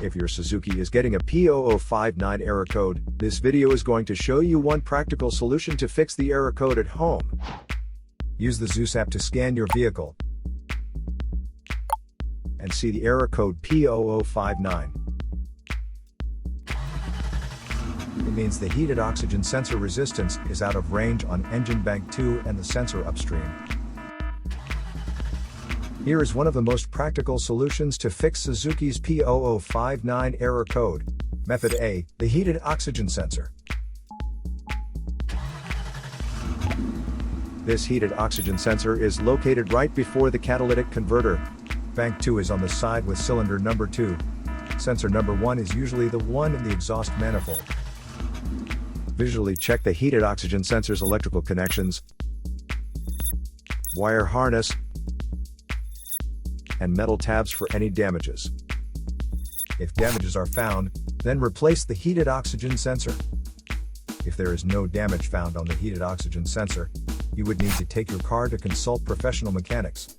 If your Suzuki is getting a P0059 error code, this video is going to show you one practical solution to fix the error code at home. Use the ZUS app to scan your vehicle and see the error code P0059. It means the heated oxygen sensor resistance is out of range on engine bank 2 and the sensor upstream. Here is one of the most practical solutions to fix Suzuki's P0059 error code. Method A, the heated oxygen sensor. This heated oxygen sensor is located right before the catalytic converter. Bank 2 is on the side with cylinder number 2. Sensor number 1 is usually the one in the exhaust manifold. Visually check the heated oxygen sensor's electrical connections, wire harness, and metal tabs for any damages. If damages are found, then replace the heated oxygen sensor. If there is no damage found on the heated oxygen sensor, you would need to take your car to consult professional mechanics.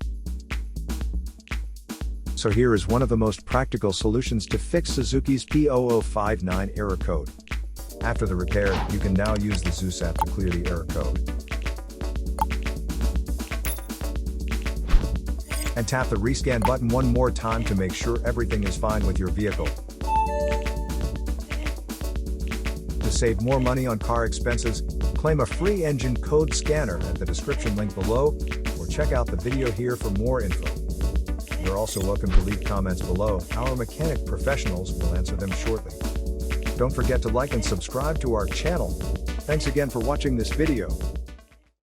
So here is one of the most practical solutions to fix Suzuki's P0059 error code. After the repair, you can now use the ZUS app to clear the error code. And tap the rescan button one more time to make sure everything is fine with your vehicle. To save more money on car expenses, claim a free engine code scanner at the description link below, or check out the video here for more info. You're also welcome to leave comments below. Our mechanic professionals will answer them shortly. Don't forget to like and subscribe to our channel. Thanks again for watching this video.